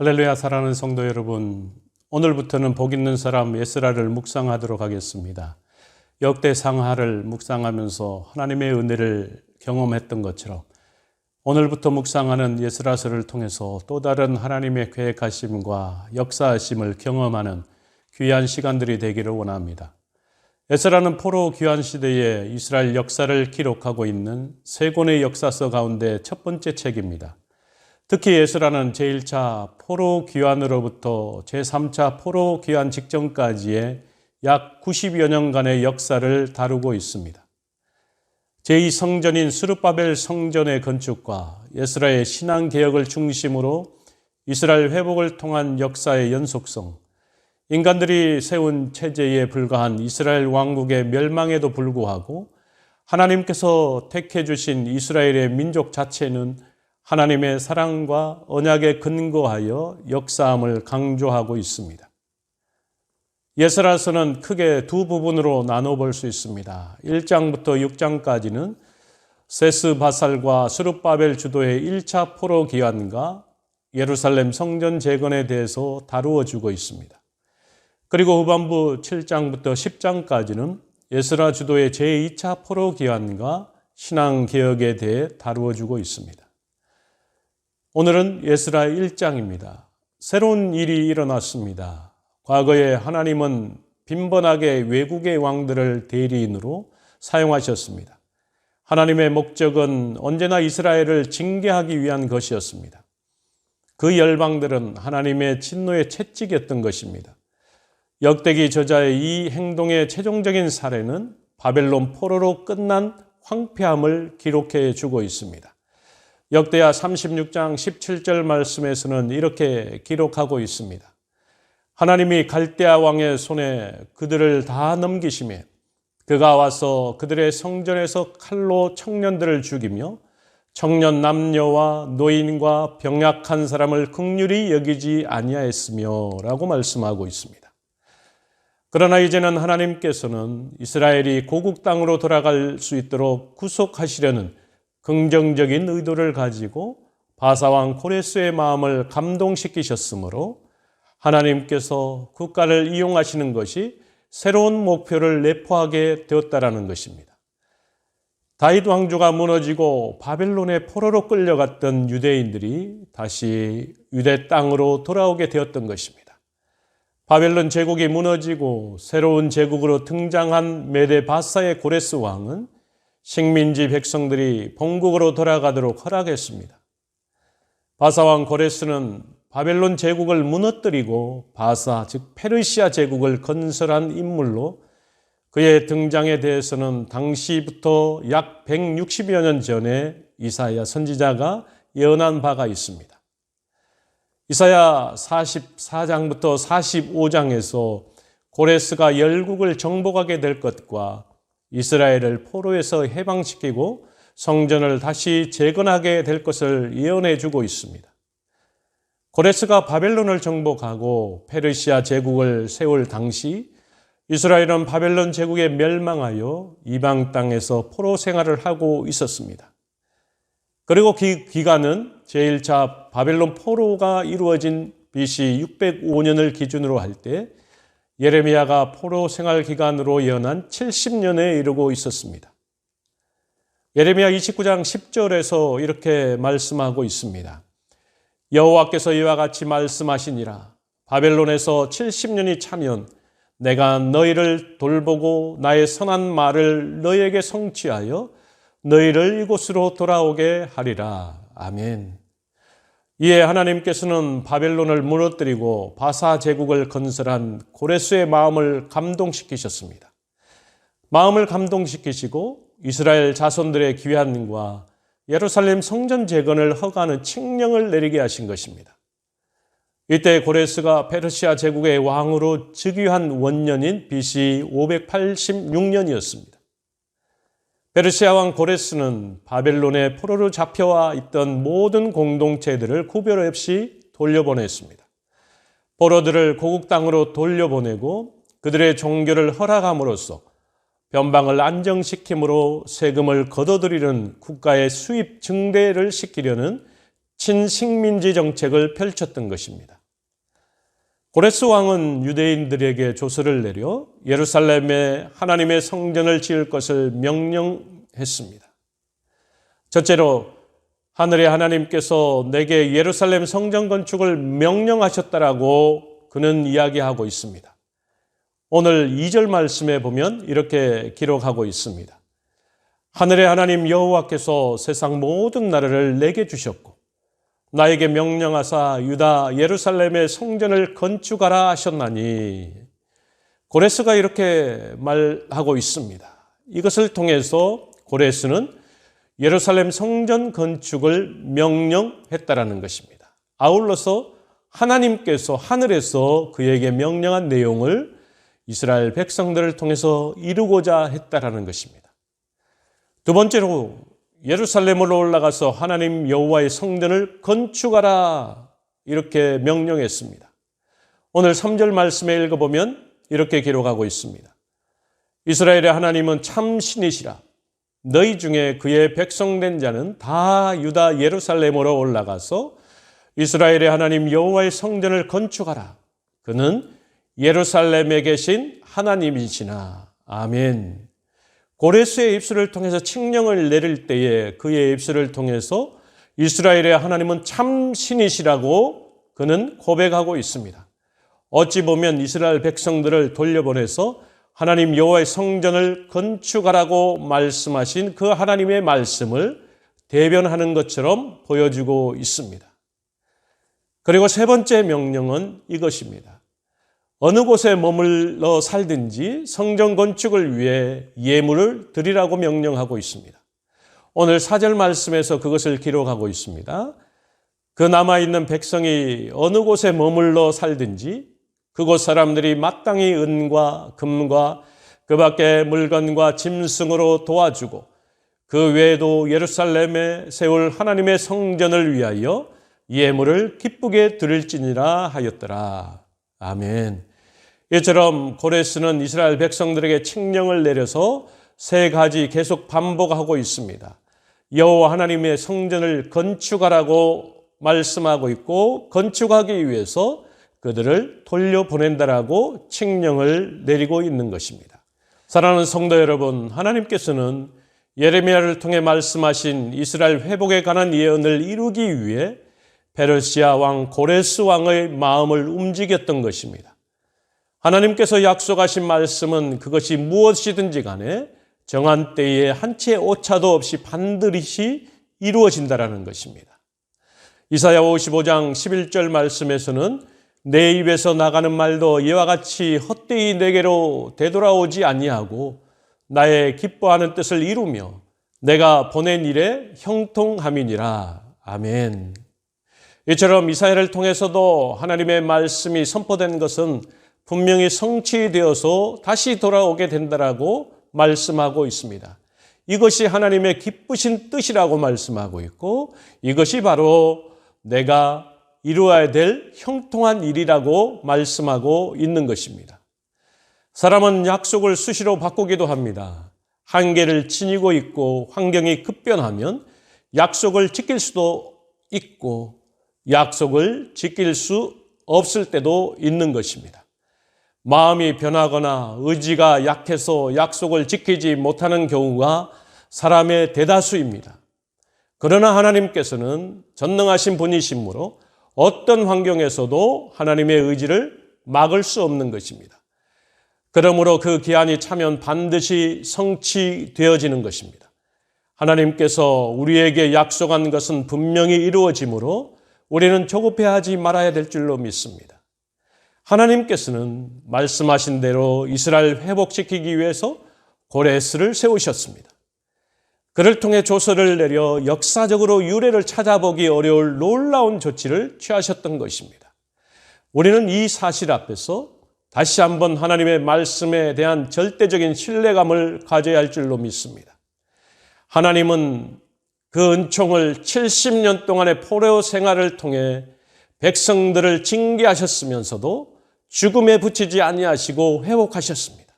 할렐루야. 사랑하는 성도 여러분, 오늘부터는 복 있는 사람 에스라를 묵상하도록 하겠습니다. 역대상하를 묵상하면서 하나님의 은혜를 경험했던 것처럼 오늘부터 묵상하는 에스라서를 통해서 또 다른 하나님의 계획하심과 역사하심을 경험하는 귀한 시간들이 되기를 원합니다. 에스라는 포로 귀환 시대에 이스라엘 역사를 기록하고 있는 세 권의 역사서 가운데 첫 번째 책입니다. 특히 에스라는 제1차 포로 귀환으로부터 제3차 포로 귀환 직전까지의 약 90여 년간의 역사를 다루고 있습니다. 제2성전인 스룹바벨 성전의 건축과 에스라의 신앙개혁을 중심으로 이스라엘 회복을 통한 역사의 연속성, 인간들이 세운 체제에 불과한 이스라엘 왕국의 멸망에도 불구하고 하나님께서 택해 주신 이스라엘의 민족 자체는 하나님의 사랑과 언약에 근거하여 역사함을 강조하고 있습니다. 에스라서는 크게 두 부분으로 나눠볼 수 있습니다. 1장부터 6장까지는 세스바살과 스룹바벨 주도의 1차 포로 귀환과 예루살렘 성전 재건에 대해서 다루어 주고 있습니다. 그리고 후반부 7장부터 10장까지는 에스라 주도의 제2차 포로 귀환과 신앙 개혁에 대해 다루어 주고 있습니다. 오늘은 에스라 1장입니다. 새로운 일이 일어났습니다. 과거에 하나님은 빈번하게 외국의 왕들을 대리인으로 사용하셨습니다. 하나님의 목적은 언제나 이스라엘을 징계하기 위한 것이었습니다. 그 열방들은 하나님의 진노의 채찍이었던 것입니다. 역대기 저자의 이 행동의 최종적인 사례는 바벨론 포로로 끝난 황폐함을 기록해 주고 있습니다. 역대하 36장 17절 말씀에서는 이렇게 기록하고 있습니다. 하나님이 갈대아 왕의 손에 그들을 다 넘기시매 그가 와서 그들의 성전에서 칼로 청년들을 죽이며 청년 남녀와 노인과 병약한 사람을 긍휼히 여기지 아니하였으며 라고 말씀하고 있습니다. 그러나 이제는 하나님께서는 이스라엘이 고국 땅으로 돌아갈 수 있도록 구속하시려는 긍정적인 의도를 가지고 바사왕 고레스의 마음을 감동시키셨으므로 하나님께서 국가를 이용하시는 것이 새로운 목표를 내포하게 되었다라는 것입니다. 다윗 왕조가 무너지고 바벨론의 포로로 끌려갔던 유대인들이 다시 유대 땅으로 돌아오게 되었던 것입니다. 바벨론 제국이 무너지고 새로운 제국으로 등장한 메데 바사의 고레스 왕은 식민지 백성들이 본국으로 돌아가도록 허락했습니다. 바사왕 고레스는 바벨론 제국을 무너뜨리고 바사, 즉 페르시아 제국을 건설한 인물로 그의 등장에 대해서는 당시부터 약 160여 년 전에 이사야 선지자가 예언한 바가 있습니다. 이사야 44장부터 45장에서 고레스가 열국을 정복하게 될 것과 이스라엘을 포로에서 해방시키고 성전을 다시 재건하게 될 것을 예언해 주고 있습니다. 고레스가 바벨론을 정복하고 페르시아 제국을 세울 당시 이스라엘은 바벨론 제국에 멸망하여 이방 땅에서 포로 생활을 하고 있었습니다. 그리고 그 기간은 제1차 바벨론 포로가 이루어진 BC 605년을 기준으로 할 때 예레미야가 포로 생활 기간으로 예언한 70년에 이르고 있었습니다. 예레미야 29장 10절에서 이렇게 말씀하고 있습니다. 여호와께서 이와 같이 말씀하시니라. 바벨론에서 70년이 차면 내가 너희를 돌보고 나의 선한 말을 너희에게 성취하여 너희를 이곳으로 돌아오게 하리라. 아멘. 이에 하나님께서는 바벨론을 무너뜨리고 바사 제국을 건설한 고레스의 마음을 감동시키셨습니다. 마음을 감동시키시고 이스라엘 자손들의 귀환과 예루살렘 성전 재건을 허가하는 칙령을 내리게 하신 것입니다. 이때 고레스가 페르시아 제국의 왕으로 즉위한 원년인 BC 586년이었습니다. 페르시아 왕 고레스는 바벨론의 포로로 잡혀와 있던 모든 공동체들을 구별 없이 돌려보냈습니다. 포로들을 고국 땅으로 돌려보내고 그들의 종교를 허락함으로써 변방을 안정시킴으로 세금을 걷어들이는 국가의 수입 증대를 시키려는 친식민지 정책을 펼쳤던 것입니다. 고레스 왕은 유대인들에게 조서를 내려 예루살렘에 하나님의 성전을 지을 것을 명령했습니다. 첫째로 하늘의 하나님께서 내게 예루살렘 성전 건축을 명령하셨다라고 그는 이야기하고 있습니다. 오늘 2절 말씀에 보면 이렇게 기록하고 있습니다. 하늘의 하나님 여호와께서 세상 모든 나라를 내게 주셨고 나에게 명령하사 유다 예루살렘의 성전을 건축하라 하셨나니, 고레스가 이렇게 말하고 있습니다. 이것을 통해서 고레스는 예루살렘 성전 건축을 명령했다라는 것입니다. 아울러서 하나님께서 하늘에서 그에게 명령한 내용을 이스라엘 백성들을 통해서 이루고자 했다라는 것입니다. 두 번째로 예루살렘으로 올라가서 하나님 여호와의 성전을 건축하라 이렇게 명령했습니다. 오늘 3절 말씀에 읽어보면 이렇게 기록하고 있습니다. 이스라엘의 하나님은 참 신이시라. 너희 중에 그의 백성된 자는 다 유다 예루살렘으로 올라가서 이스라엘의 하나님 여호와의 성전을 건축하라. 그는 예루살렘에 계신 하나님이시나. 아멘. 고레스의 입술을 통해서 칙령을 내릴 때에 그의 입술을 통해서 이스라엘의 하나님은 참 신이시라고 그는 고백하고 있습니다. 어찌 보면 이스라엘 백성들을 돌려보내서 하나님 여호와의 성전을 건축하라고 말씀하신 그 하나님의 말씀을 대변하는 것처럼 보여주고 있습니다. 그리고 세 번째 명령은 이것입니다. 어느 곳에 머물러 살든지 성전 건축을 위해 예물을 드리라고 명령하고 있습니다. 오늘 4절 말씀에서 그것을 기록하고 있습니다. 그 남아있는 백성이 어느 곳에 머물러 살든지 그곳 사람들이 마땅히 은과 금과 그 밖에 물건과 짐승으로 도와주고 그 외에도 예루살렘에 세울 하나님의 성전을 위하여 예물을 기쁘게 드릴지니라 하였더라. 아멘. 이처럼 고레스는 이스라엘 백성들에게 칙령을 내려서 세 가지 계속 반복하고 있습니다. 여호와 하나님의 성전을 건축하라고 말씀하고 있고 건축하기 위해서 그들을 돌려보낸다라고 칙령을 내리고 있는 것입니다. 사랑하는 성도 여러분, 하나님께서는 예레미야를 통해 말씀하신 이스라엘 회복에 관한 예언을 이루기 위해 페르시아 왕 고레스 왕의 마음을 움직였던 것입니다. 하나님께서 약속하신 말씀은 그것이 무엇이든지 간에 정한 때에 한 채 오차도 없이 반드시 이루어진다라는 것입니다. 이사야 55장 11절 말씀에서는 내 입에서 나가는 말도 이와 같이 헛되이 내게로 되돌아오지 아니하고 나의 기뻐하는 뜻을 이루며 내가 보낸 일에 형통함이니라. 아멘. 이처럼 이사야를 통해서도 하나님의 말씀이 선포된 것은 분명히 성취되어서 다시 돌아오게 된다라고 말씀하고 있습니다. 이것이 하나님의 기쁘신 뜻이라고 말씀하고 있고 이것이 바로 내가 이루어야 될 형통한 일이라고 말씀하고 있는 것입니다. 사람은 약속을 수시로 바꾸기도 합니다. 한계를 지니고 있고 환경이 급변하면 약속을 지킬 수도 있고 약속을 지킬 수 없을 때도 있는 것입니다. 마음이 변하거나 의지가 약해서 약속을 지키지 못하는 경우가 사람의 대다수입니다. 그러나 하나님께서는 전능하신 분이시므로 어떤 환경에서도 하나님의 의지를 막을 수 없는 것입니다. 그러므로 그 기한이 차면 반드시 성취되어지는 것입니다. 하나님께서 우리에게 약속한 것은 분명히 이루어지므로 우리는 조급해하지 말아야 될 줄로 믿습니다. 하나님께서는 말씀하신 대로 이스라엘 회복시키기 위해서 고레스를 세우셨습니다. 그를 통해 조서를 내려 역사적으로 유래를 찾아보기 어려울 놀라운 조치를 취하셨던 것입니다. 우리는 이 사실 앞에서 다시 한번 하나님의 말씀에 대한 절대적인 신뢰감을 가져야 할 줄로 믿습니다. 하나님은 그 은총을 70년 동안의 포로 생활을 통해 백성들을 징계하셨으면서도 죽음에 붙이지 아니하시고 회복하셨습니다.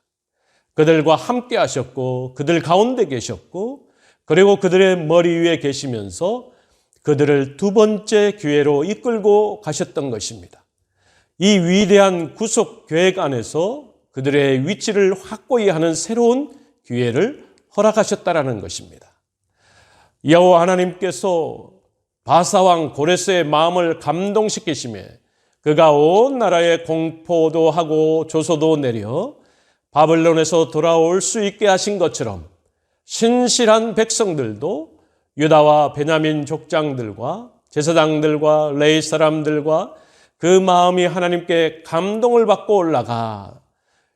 그들과 함께 하셨고 그들 가운데 계셨고 그리고 그들의 머리 위에 계시면서 그들을 두 번째 기회로 이끌고 가셨던 것입니다. 이 위대한 구속 계획 안에서 그들의 위치를 확고히 하는 새로운 기회를 허락하셨다라는 것입니다. 여호와 하나님께서 바사왕 고레스의 마음을 감동시키시며 그가 온 나라에 공포도 하고 조소도 내려 바벨론에서 돌아올 수 있게 하신 것처럼 신실한 백성들도 유다와 베냐민 족장들과 제사장들과 레위 사람들과 그 마음이 하나님께 감동을 받고 올라가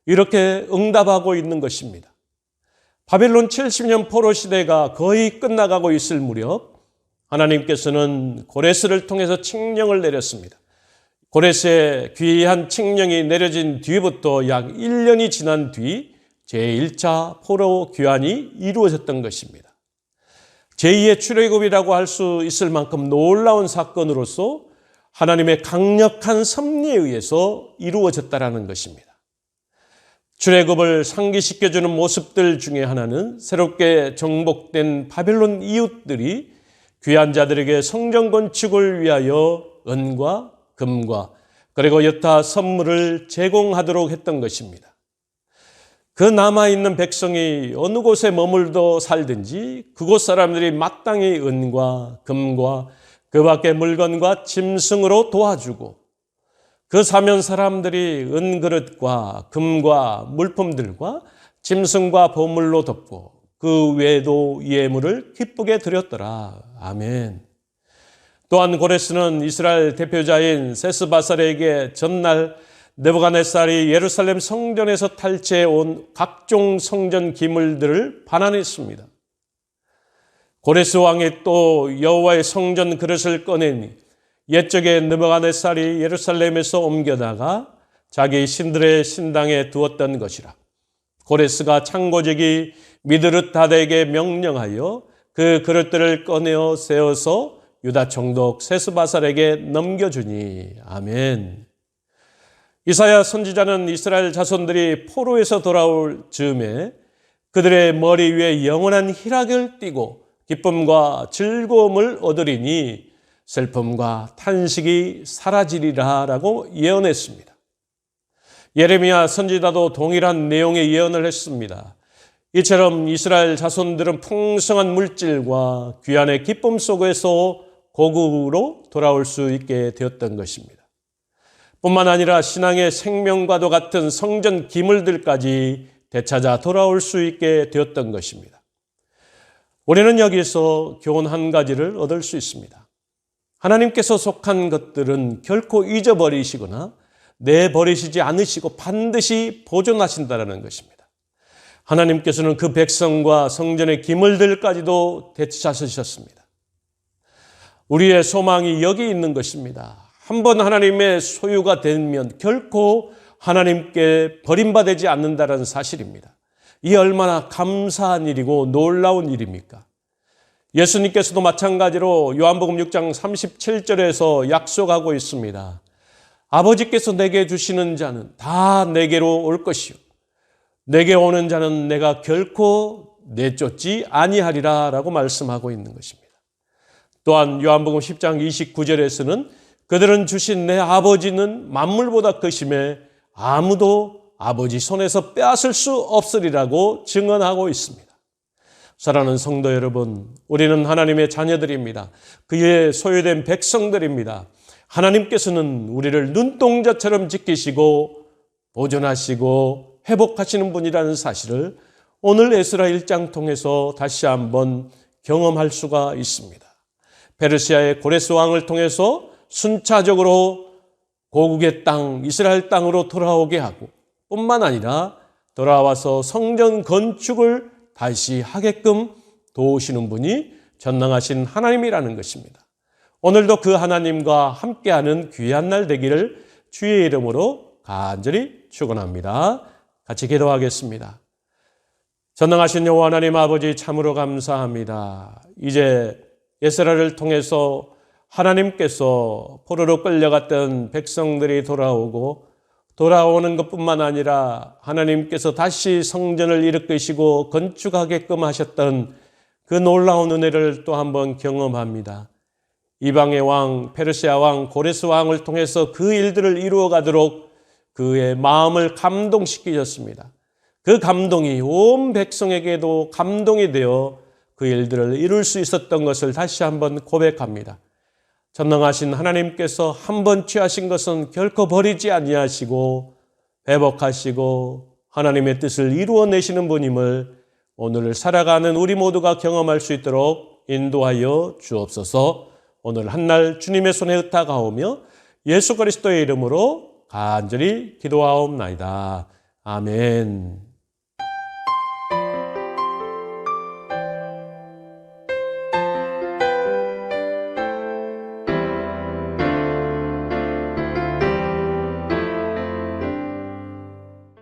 이렇게 응답하고 있는 것입니다. 바벨론 70년 포로 시대가 거의 끝나가고 있을 무렵 하나님께서는 고레스를 통해서 칙령을 내렸습니다. 고레스의 귀한 칙령이 내려진 뒤부터 약 1년이 지난 뒤 제1차 포로 귀환이 이루어졌던 것입니다. 제2의 출애굽이라고 할 수 있을 만큼 놀라운 사건으로서 하나님의 강력한 섭리에 의해서 이루어졌다라는 것입니다. 출애굽을 상기시켜주는 모습들 중에 하나는 새롭게 정복된 바벨론 이웃들이 귀한 자들에게 성전 건축을 위하여 은과 금과 그리고 여타 선물을 제공하도록 했던 것입니다. 그 남아있는 백성이 어느 곳에 머물러 살든지 그곳 사람들이 마땅히 은과 금과 그 밖의 물건과 짐승으로 도와주고 그 사면 사람들이 은그릇과 금과 물품들과 짐승과 보물로 덮고 그 외에도 예물을 기쁘게 드렸더라. 아멘. 또한 고레스는 이스라엘 대표자인 세스바살에게 전날 느부갓네살이 예루살렘 성전에서 탈취해 온 각종 성전 기물들을 반환했습니다. 고레스 왕이 또 여호와의 성전 그릇을 꺼내니 옛적에 느부갓네살이 예루살렘에서 옮겨다가 자기 신들의 신당에 두었던 것이라. 고레스가 창고제기 미드르다덱에게 명령하여 그 그릇들을 꺼내어 세워서 유다 총독 세스바살에게 넘겨주니. 아멘. 이사야 선지자는 이스라엘 자손들이 포로에서 돌아올 즈음에 그들의 머리 위에 영원한 희락을 띠고 기쁨과 즐거움을 얻으리니 슬픔과 탄식이 사라지리라 라고 예언했습니다. 예레미야 선지자도 동일한 내용의 예언을 했습니다. 이처럼 이스라엘 자손들은 풍성한 물질과 귀한의 기쁨 속에서 고국으로 돌아올 수 있게 되었던 것입니다. 뿐만 아니라 신앙의 생명과도 같은 성전 기물들까지 되찾아 돌아올 수 있게 되었던 것입니다. 우리는 여기서 교훈 한 가지를 얻을 수 있습니다. 하나님께서 속한 것들은 결코 잊어버리시거나 내버리시지 않으시고 반드시 보존하신다는 것입니다. 하나님께서는 그 백성과 성전의 기물들까지도 되찾으셨습니다. 우리의 소망이 여기 있는 것입니다. 한번 하나님의 소유가 되면 결코 하나님께 버림받지 않는다는 사실입니다. 이 얼마나 감사한 일이고 놀라운 일입니까? 예수님께서도 마찬가지로 요한복음 6장 37절에서 약속하고 있습니다. 아버지께서 내게 주시는 자는 다 내게로 올 것이요 내게 오는 자는 내가 결코 내쫓지 아니하리라 라고 말씀하고 있는 것입니다. 또한 요한복음 10장 29절에서는 그들은 주신 내 아버지는 만물보다 크심에 아무도 아버지 손에서 빼앗을 수 없으리라고 증언하고 있습니다. 사랑하는 성도 여러분, 우리는 하나님의 자녀들입니다. 그의 소유된 백성들입니다. 하나님께서는 우리를 눈동자처럼 지키시고 보존하시고 회복하시는 분이라는 사실을 오늘 에스라 1장 통해서 다시 한번 경험할 수가 있습니다. 페르시아의 고레스 왕을 통해서 순차적으로 고국의 땅, 이스라엘 땅으로 돌아오게 하고 뿐만 아니라 돌아와서 성전 건축을 다시 하게끔 도우시는 분이 전능하신 하나님이라는 것입니다. 오늘도 그 하나님과 함께하는 귀한 날 되기를 주의 이름으로 간절히 축원합니다. 같이 기도하겠습니다. 전능하신 여호와 하나님 아버지 참으로 감사합니다. 이제 에스라를 통해서 하나님께서 포로로 끌려갔던 백성들이 돌아오는 것뿐만 아니라 하나님께서 다시 성전을 일으키시고 건축하게끔 하셨던 그 놀라운 은혜를 또 한번 경험합니다. 이방의 왕, 페르시아 왕, 고레스 왕을 통해서 그 일들을 이루어가도록 그의 마음을 감동시키셨습니다. 그 감동이 온 백성에게도 감동이 되어 그 일들을 이룰 수 있었던 것을 다시 한번 고백합니다. 전능하신 하나님께서 한번 취하신 것은 결코 버리지 아니하시고 회복하시고 하나님의 뜻을 이루어내시는 분임을 오늘 살아가는 우리 모두가 경험할 수 있도록 인도하여 주옵소서. 오늘 한날 주님의 손에 의탁하오며 예수 그리스도의 이름으로 간절히 기도하옵나이다. 아멘.